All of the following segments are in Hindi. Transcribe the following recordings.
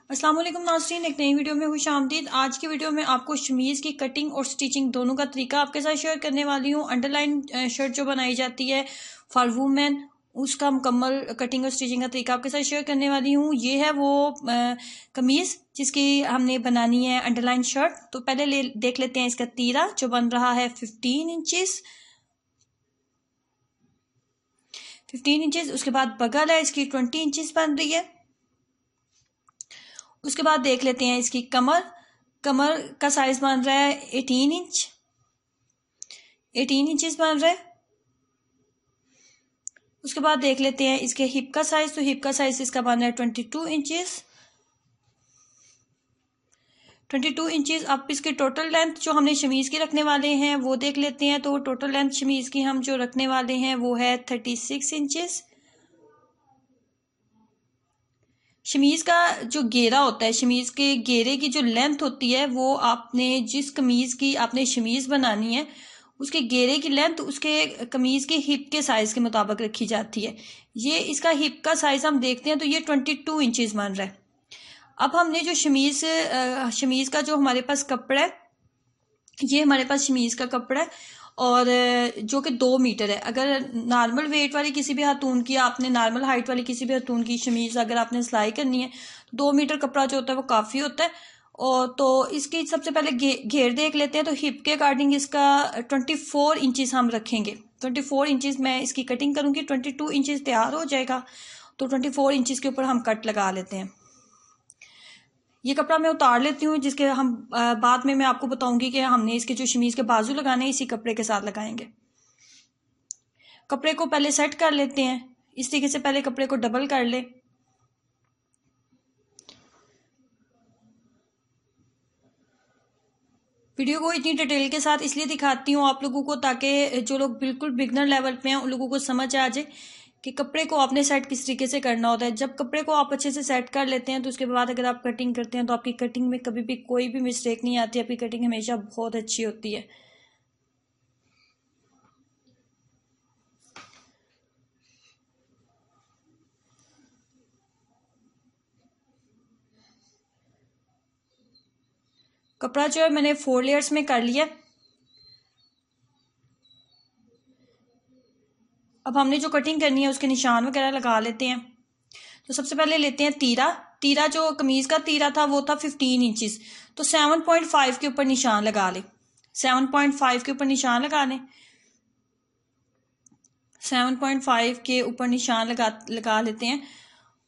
अस्सलाम वालेकुम नाज़रीन, एक नई वीडियो में खुशामदीद। आज की वीडियो में आपको शमीज़ की कटिंग और स्टिचिंग दोनों का तरीका आपके साथ शेयर करने वाली हूँ। अंडरलाइन शर्ट जो बनाई जाती है फॉर वुमेन, उसका मुकम्मल कटिंग और स्टिचिंग का तरीका आपके साथ शेयर करने वाली हूँ। ये है वो कमीज़ जिसकी हमने बनानी है अंडरलाइन शर्ट। तो पहले देख लेते हैं इसका तीरा जो बन रहा है 15 इंचज़। 15 इंचज़। उसके बाद बगल है इसकी 20 इंचज़ बन रही है। उसके बाद देख लेते हैं इसकी कमर। कमर का साइज बन रहा है 18 इंच। 18 इंचेस बन रहा है। उसके बाद देख लेते हैं इसके हिप का साइज। तो हिप का साइज इसका बन रहा है 22 इंचेस। 22 इंचेस। अब इसकी टोटल लेंथ जो हमने शमीज की रखने वाले हैं वो देख लेते हैं। तो टोटल लेंथ शमीज की हम जो रखने वाले हैं वो है 36 इंचेस। शमीज का जो घेरा होता है, शमीज के घेरे की जो लेंथ होती है वो आपने जिस कमीज की आपने शमीज बनानी है उसके घेरे की लेंथ उसके कमीज के हिप के साइज के मुताबिक रखी जाती है। ये इसका हिप का साइज हम देखते हैं तो ये 22 इंचेस बन रहा है। अब हमने जो शमीज का जो हमारे पास कपड़ा है, ये हमारे पास शमीज का कपड़ा है और जो कि 2 मीटर है। अगर नॉर्मल वेट वाली किसी भी खतून की, आपने नॉर्मल हाइट वाली किसी भी खतून की शमीज अगर आपने सिलाई करनी है, 2 मीटर कपड़ा जो होता है वो काफ़ी होता है। और तो इसकी सबसे पहले घेर देख लेते हैं। तो हिप के अकॉर्डिंग इसका 24 इंचेस हम रखेंगे। 24 इंचेस मैं इसकी कटिंग करूंगी। 22 इंचेस तैयार हो जाएगा तो 24 इंचेस के ऊपर हम कट लगा लेते हैं। ये कपड़ा मैं उतार लेती हूँ, जिसके हम बाद में मैं आपको बताऊंगी कि हमने इसके जो शमीज के बाजू लगाने हैं इसी कपड़े के साथ लगाएंगे। कपड़े को पहले सेट कर लेते हैं। इस तरीके से पहले कपड़े को डबल कर ले। वीडियो को इतनी डिटेल के साथ इसलिए दिखाती हूँ आप लोगों को, ताकि जो लोग बिल्कुल बिगनर लेवल पे हैं उन लोगों को समझ आ जाए कि कपड़े को आपने सेट किस तरीके से करना होता है। जब कपड़े को आप अच्छे से सेट कर लेते हैं तो उसके बाद अगर आप कटिंग करते हैं तो आपकी कटिंग में कभी भी कोई भी मिस्टेक नहीं आती। आपकी कटिंग हमेशा बहुत अच्छी होती है। कपड़ा जो है मैंने 4 लेयर्स में कर लिया। अब हमने जो कटिंग करनी है उसके निशान वगैरह लगा लेते हैं। तो सबसे पहले लेते हैं तीरा। तीरा जो कमीज का तीरा था वो था 15 इंचेस। तो 7.5 के ऊपर निशान लगा ले। 7.5 के ऊपर निशान लगा लें। 7.5 के ऊपर निशान लगा लेते हैं।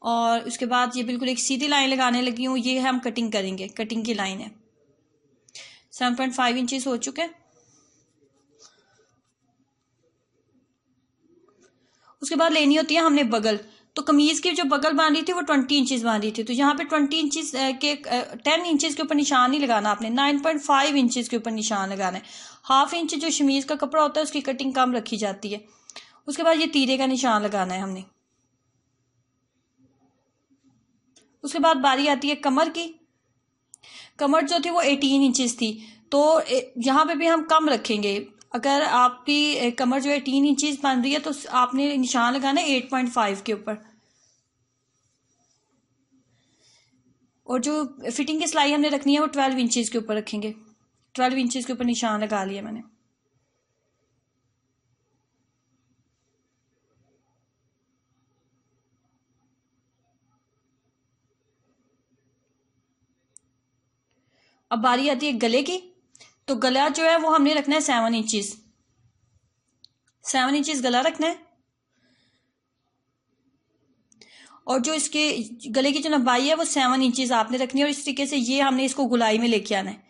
और उसके बाद ये बिल्कुल एक सीधी लाइन लगाने लगी हूँ। ये हम कटिंग करेंगे, कटिंग की लाइन है। 7.5 इंचेस हो चुके हैं। उसके बाद लेनी होती है हमने बगल। तो कमीज की जो बगल बांधी थी वो 20 इंचेस बांधी थी। तो यहाँ पे 20 इंचेस के 10 इंचेस के ऊपर निशान नहीं लगाना आपने, 9.5 इंचेस के ऊपर निशान लगाना है। हाफ इंच जो शमीज का कपड़ा होता है उसकी कटिंग कम रखी जाती है। उसके बाद ये तीरे का निशान लगाना है हमने। उसके बाद बारी आती है कमर की। कमर जो थी वो 18 इंचेस थी। तो यहाँ पे भी हम कम रखेंगे। अगर आपकी कमर जो 18 इंचेस बन रही है तो आपने निशान लगाना है 8.5 के ऊपर। और जो फिटिंग की सिलाई हमने रखनी है वो 12 इंचेस के ऊपर रखेंगे। 12 इंचेस के ऊपर निशान लगा लिया मैंने। अब बारी आती है गले की। तो गला जो है वो हमने रखना है 7 इंचेस। 7 इंचेस गला रखना है। और जो इसके गले की जो लंबाई है वो 7 इंचेस आपने रखनी है। और इस तरीके से ये हमने इसको गुलाई में लेके आना है।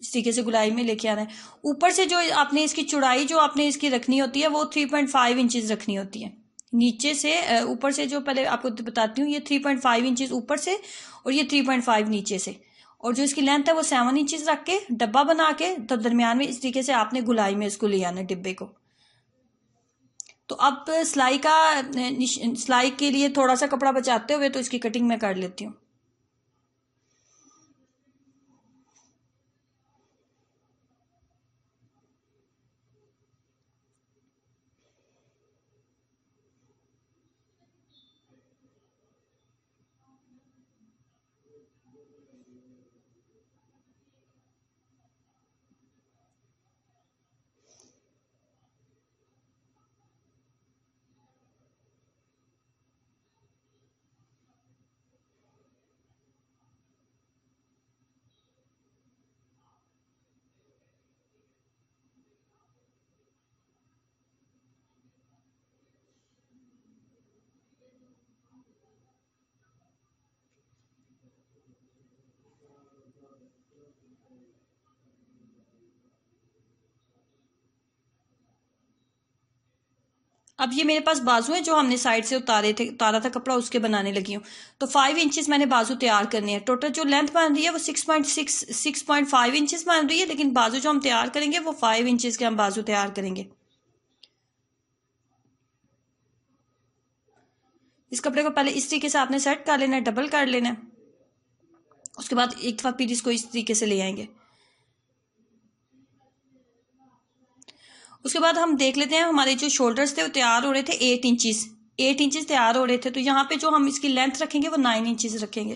इस तरीके से गुलाई में लेके आना है। ऊपर से जो आपने इसकी चौड़ाई जो आपने इसकी रखनी होती है वो 3.5 इंचेस रखनी होती है। नीचे से ऊपर से जो पहले आपको बताती हूँ, ये 3.5 इंचेस ऊपर से और ये 3.5 नीचे से। और जो इसकी लेंथ है वो 7 इंचेस रख के डब्बा बना के तो दरमियान में इस तरीके से आपने गुलाई में इसको ले आना है डिब्बे को। तो अब सिलाई के लिए थोड़ा सा कपड़ा बचाते हुए तो इसकी कटिंग मैं कर लेती हूँ। अब ये मेरे पास बाजू है जो हमने साइड से उतारा था कपड़ा, उसके बनाने लगी हूँ। तो 5 इंचेस मैंने बाजू तैयार करनी है। टोटल जो लेंथ बन रही है वो 6.5 इंचेस बन रही है, लेकिन बाजू जो हम तैयार करेंगे वो 5 इंचेस के हम बाजू तैयार करेंगे। इस कपड़े को पहले इस तरीके से आपने सेट कर लेना है, डबल कर लेना है। उसके बाद एक दफा फिर इसको इस तरीके से ले आएंगे। उसके बाद हम देख लेते हैं हमारे जो शोल्डर्स थे वो तैयार हो रहे थे 8 इंचेस तैयार हो रहे थे। तो यहाँ पे जो हम इसकी लेंथ रखेंगे वो 9 इंचेस रखेंगे,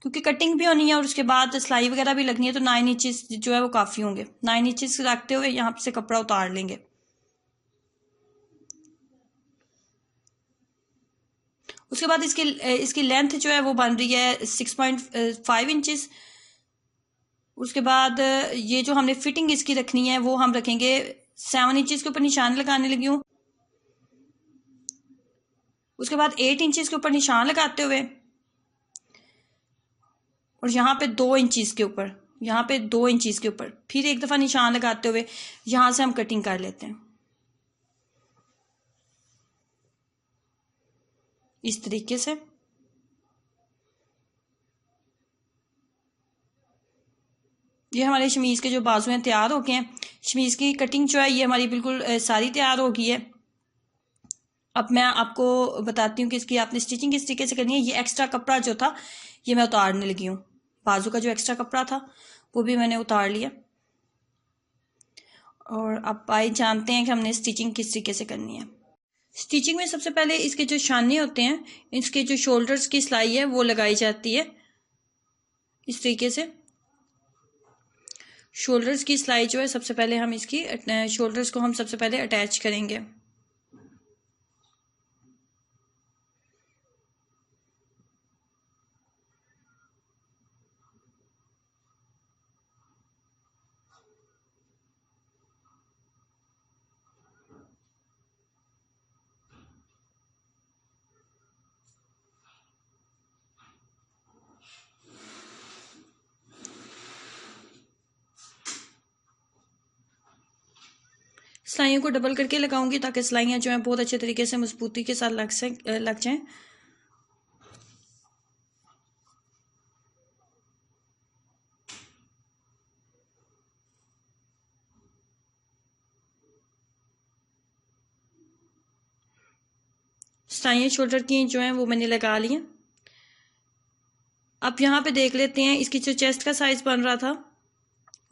क्योंकि कटिंग भी होनी है और उसके बाद सिलाई वगैरह भी लगनी है। तो 9 इंचेस जो है वो काफ़ी होंगे। 9 इंचेस रखते हुए यहाँ से कपड़ा उतार लेंगे। उसके बाद इसकी लेंथ जो है वो बन रही है 6.5 इंचेस। उसके बाद ये जो हमने फिटिंग इसकी रखनी है वो हम रखेंगे 7 इंचेस के ऊपर निशान लगाने लगी हूँ। उसके बाद 8 इंचेस के ऊपर निशान लगाते हुए और यहाँ पे 2 इंचेस के ऊपर, यहाँ पे 2 इंचेस के ऊपर फिर एक दफ़ा निशान लगाते हुए यहाँ से हम कटिंग कर लेते हैं इस तरीके से। ये हमारे शमीज़ के जो बाजू हैं तैयार हो गए हैं। शमीज़ की कटिंग जो है ये हमारी बिल्कुल सारी तैयार हो गई है। अब मैं आपको बताती हूँ कि इसकी आपने स्टिचिंग किस तरीके से करनी है। ये एक्स्ट्रा कपड़ा जो था ये मैं उतारने लगी हूँ। बाजू का जो एक्स्ट्रा कपड़ा था वो भी मैंने उतार लिया। और अब आइए जानते हैं कि हमने स्टिचिंग किस तरीके से करनी है। स्टिचिंग में सबसे पहले इसके जो शाने होते हैं, इसके जो शोल्डर्स की सिलाई है वो लगाई जाती है इस तरीके से। शोल्डर्स की सिलाई जो है सबसे पहले हम इसकी शोल्डर्स को हम सबसे पहले अटैच करेंगे। सिलाइयों को डबल करके लगाऊंगी ताकि सिलाइयाँ जो हैं बहुत अच्छे तरीके से मजबूती के साथ लग जाएं। सिलाइयाँ शोल्डर की जो हैं वो मैंने लगा ली हैं। अब यहाँ पे देख लेते हैं इसकी जो चेस्ट का साइज बन रहा था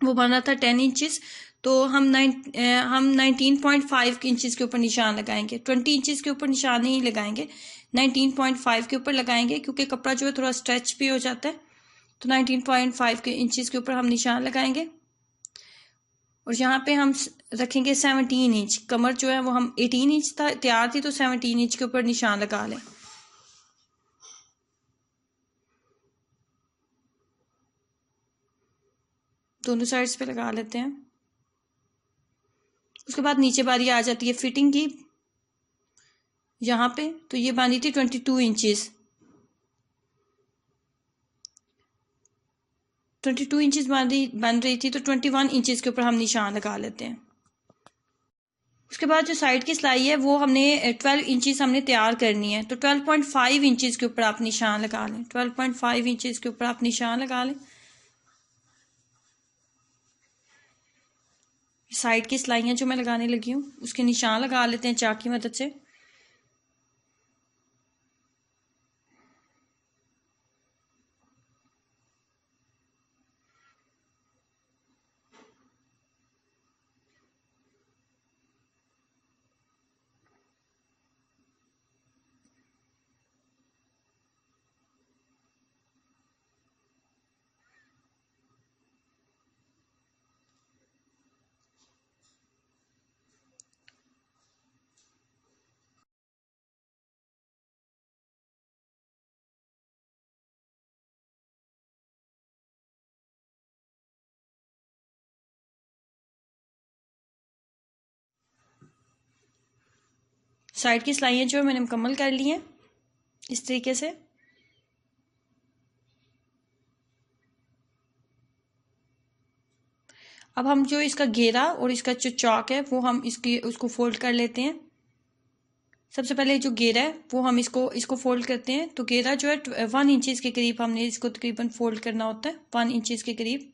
वो बन रहा था 10 इंचेस। तो हम 19.5 इंचेस के ऊपर निशान लगाएंगे। 20 इंचेस के ऊपर निशान नहीं लगाएंगे, 19.5 के ऊपर लगाएंगे, क्योंकि कपड़ा जो है थोड़ा स्ट्रेच भी हो जाता है। तो 19.5 के इंचेस के ऊपर हम निशान लगाएंगे और यहाँ पे हम रखेंगे 17 इंच। कमर जो है वो हम 18 इंच था तैयार थी, तो 17 इंच के ऊपर निशान लगा लें। दोनों साइड्स पे लगा लेते हैं। उसके बाद नीचे बारी आ जाती है फिटिंग की यहाँ पे। तो ये बांधी थी 22 इंचेस। 22 इंचेस बन रही थी, तो 21 इंचेस के ऊपर हम निशान लगा लेते हैं। उसके बाद जो साइड की सिलाई है वो हमने 12 इंचेस हमने तैयार करनी है। तो 12.5 इंचेस के ऊपर आप निशान लगा लें। 12.5 इंचेस के ऊपर आप निशान लगा लें। साइड की सिलाइयाँ जो मैं लगाने लगी हूँ उसके निशान लगा लेते हैं चाक की मदद से। साइड की सिलाइयाँ जो है मैंने मुकम्मल कर ली हैं इस तरीके से। अब हम जो इसका घेरा और इसका जो चौक है वो हम उसको फोल्ड कर लेते हैं। सबसे पहले जो घेरा है वो हम इसको फोल्ड करते हैं। तो घेरा जो है 1 इंचज़ के करीब हमने इसको तकरीबन फोल्ड करना होता है, 1 इंचज़ के करीब।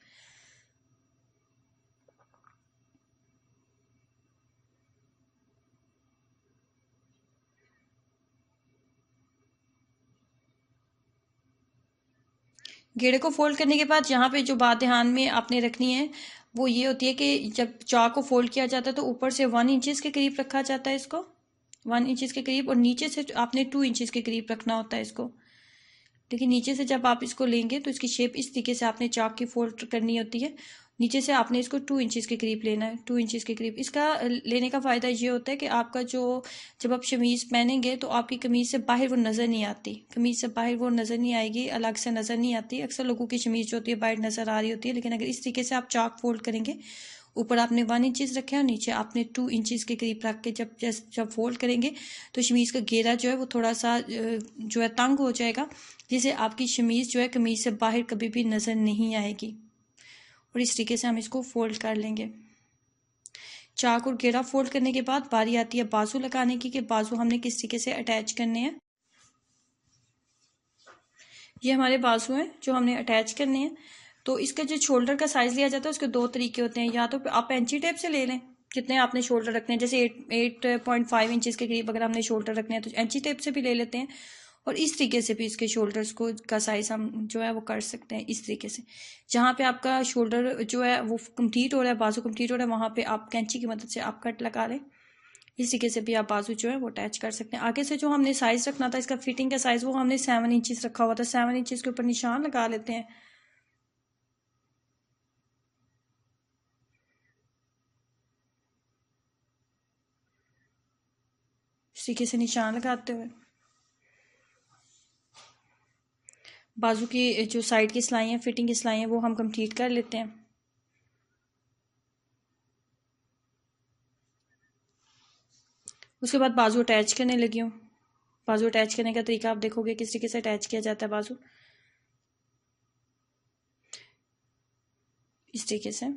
घेरे को फोल्ड करने के बाद यहाँ पे जो बात ध्यान में आपने रखनी है वो ये होती है कि जब चौक को फोल्ड किया जाता है तो ऊपर से 1 इंचज़ के करीब रखा जाता है इसको, 1 इंचज़ के करीब, और नीचे से आपने 2 इंचज़ के करीब रखना होता है इसको। लेकिन नीचे से जब आप इसको लेंगे तो इसकी शेप इस तरीके से आपने चाक की फोल्ड करनी होती है। नीचे से आपने इसको 2 इंचज़ के करीब लेना है, 2 इंचज़ के करीब। इसका लेने का फ़ायदा ये होता है कि आपका जो जब आप शमीज़ पहनेंगे तो आपकी कमीज़ से बाहर वो नज़र नहीं आती, कमीज़ से बाहर वो नज़र नहीं आएगी, अलग से नज़र नहीं आती। अक्सर लोगों की शमीज़ जो होती है बाहर नज़र आ रही होती है, लेकिन अगर इस तरीके से आप चाक फोल्ड करेंगे, ऊपर आपने 1 इंचज़ रखे और नीचे आपने 2 इंचज़ के करीब रख के जब फोल्ड करेंगे तो शमीज़ का घेरा जो है वो थोड़ा सा जो है तंग हो जाएगा, जिससे आपकी शमीज़ जो है कमीज़ से बाहर कभी भी नज़र नहीं आएगी। और इस तरीके से हम इसको फोल्ड कर लेंगे। चाक और घेरा फोल्ड करने के बाद बारी आती है बाजू लगाने की, कि बाजू हमने किस तरीके से अटैच करने हैं। ये हमारे बाजू हैं जो हमने अटैच करने हैं। तो इसका जो शोल्डर का साइज़ लिया जाता है उसके 2 तरीके होते हैं। या तो आप इंची टेप से ले लें, जितने आपने शोल्डर रखने हैं, जैसे 8.5 इंचज़ के करीब अगर हमने शोल्डर रखने हैं तो इंची टेप से भी ले लेते हैं। और इस तरीके से भी इसके शोल्डर्स को का साइज़ हम जो है वो कर सकते हैं इस तरीके से। जहाँ पे आपका शोल्डर जो है वो कंप्लीट हो रहा है, बाजू कंप्लीट हो रहा है, वहाँ पे आप कैंची की मदद से आप कट लगा लें। इस तरीके से भी आप बाजू जो है वो अटैच कर सकते हैं। आगे से जो हमने साइज़ रखना था इसका फिटिंग का साइज़, वो हमने 7 इंचज़ रखा हुआ था। 7 इंचज़ के ऊपर निशान लगा लेते हैं। इस तरीके से निशान लगाते हुए बाजू की जो साइड की सिलाई है, फिटिंग की सिलाई है, वो हम कंप्लीट कर लेते हैं। उसके बाद बाजू अटैच करने लगी हूँ। बाजू अटैच करने का तरीका आप देखोगे किस तरीके से अटैच किया जाता है बाजू, इस तरीके से।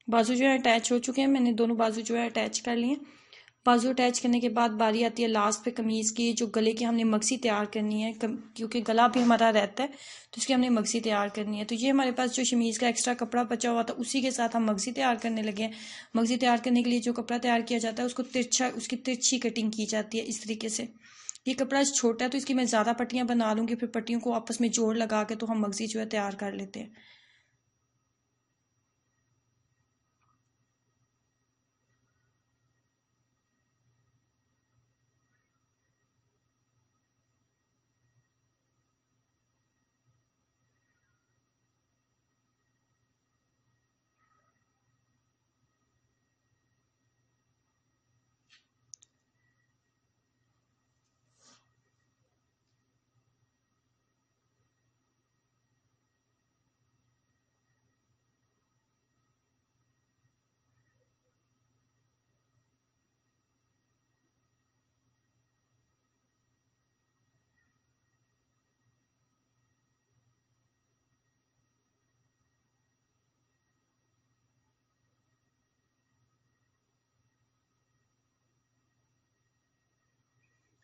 बाजू जो है अटैच हो चुके हैं, मैंने दोनों बाजू जो है अटैच कर लिए। बाजू अटैच करने के बाद बारी आती है लास्ट पे कमीज़ की, जो गले की हमने मगसी तैयार करनी है, क्योंकि गला भी हमारा रहता है तो इसकी हमने मगसी तैयार करनी है। तो ये हमारे पास जो शमीज़ का एक्स्ट्रा कपड़ा बचा हुआ था उसी के साथ हम मगसी तैयार करने लगे हैं। मगसी तैयार करने के लिए जो कपड़ा तैयार किया जाता है उसकी तिरछी कटिंग की जाती है इस तरीके से। ये कपड़ा छोटा है तो इसकी मैं ज़्यादा पट्टियाँ बना लूँगी, फिर पट्टियों को आपस में जोड़ लगा के तो हम मगसी जो है तैयार कर लेते हैं।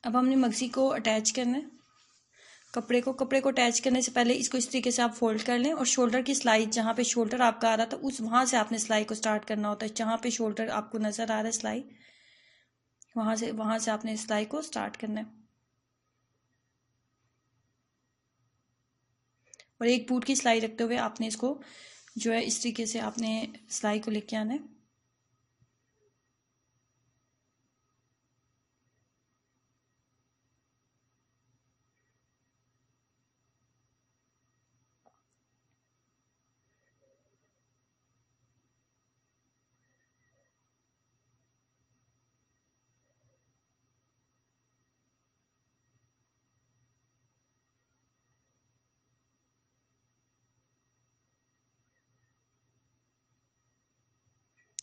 अब हमने मगसी को अटैच करना है कपड़े को अटैच करने से पहले इसको इस तरीके से आप फोल्ड कर लें, और शोल्डर की सिलाई जहाँ पे शोल्डर आपका आ रहा था उस वहाँ से आपने सिलाई को स्टार्ट करना होता है। जहाँ पे शोल्डर आपको नज़र आ रहा है सिलाई, वहाँ से आपने सिलाई को स्टार्ट करना है। और एक बूट की सिलाई रखते हुए आपने इसको जो है इस तरीके से आपने सिलाई को लेके आना है।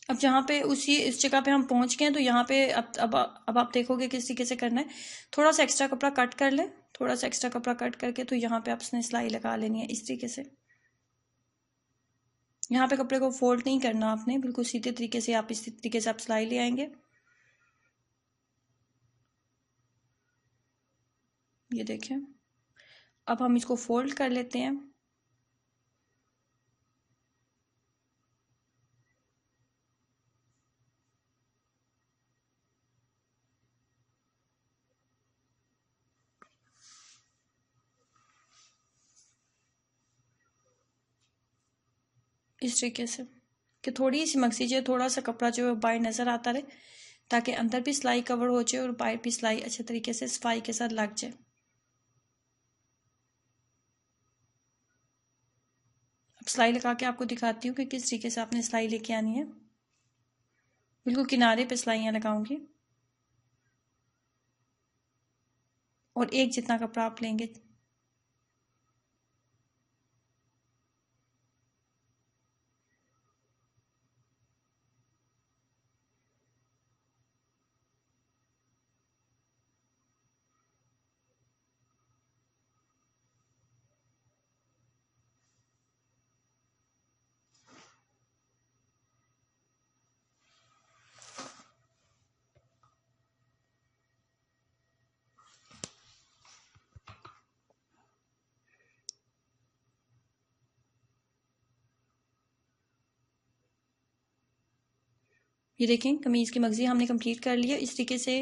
अब जहाँ पे इस जगह पे हम पहुँच गए हैं, तो यहाँ पे अब आप देखोगे किस तरीके से करना है। थोड़ा सा एक्स्ट्रा कपड़ा कट कर ले, थोड़ा सा एक्स्ट्रा कपड़ा कट करके तो यहाँ पे आपने सिलाई लगा लेनी है इस तरीके से। यहाँ पे कपड़े को फोल्ड नहीं करना आपने, बिल्कुल सीधे तरीके से आप इस तरीके से आप सिलाई ले आएंगे। ये देखें, अब हम इसको फोल्ड कर लेते हैं। इस तरीके से कि थोड़ी सी मक्सी जो थोड़ा सा कपड़ा जो है बाहर नज़र आता रहे, ताकि अंदर भी सिलाई कवर हो जाए और बाहर भी सिलाई अच्छे तरीके से सफाई के साथ लग जाए। अब सिलाई लगा के आपको दिखाती हूँ कि किस तरीके से आपने सिलाई लेके आनी है। बिल्कुल किनारे पे सिलाइयाँ लगाऊंगी और एक जितना कपड़ा आप लेंगे। ये देखें, कमीज़ की मगज़ी हमने कंप्लीट कर लिया। इस तरीके से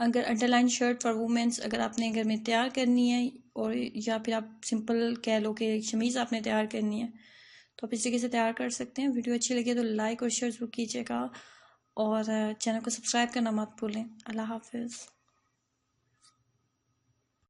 अगर अंडरलाइन शर्ट फॉर वुमेंस अगर आपने घर में तैयार करनी है, और या फिर आप सिंपल कह लो कि शमीज़ आपने तैयार करनी है, तो आप इस तरीके से तैयार कर सकते हैं। वीडियो अच्छी लगी तो लाइक और शेयर ज़रूर कीजिएगा, और चैनल को सब्सक्राइब करना मत भूलें। अल्लाह हाफिज़।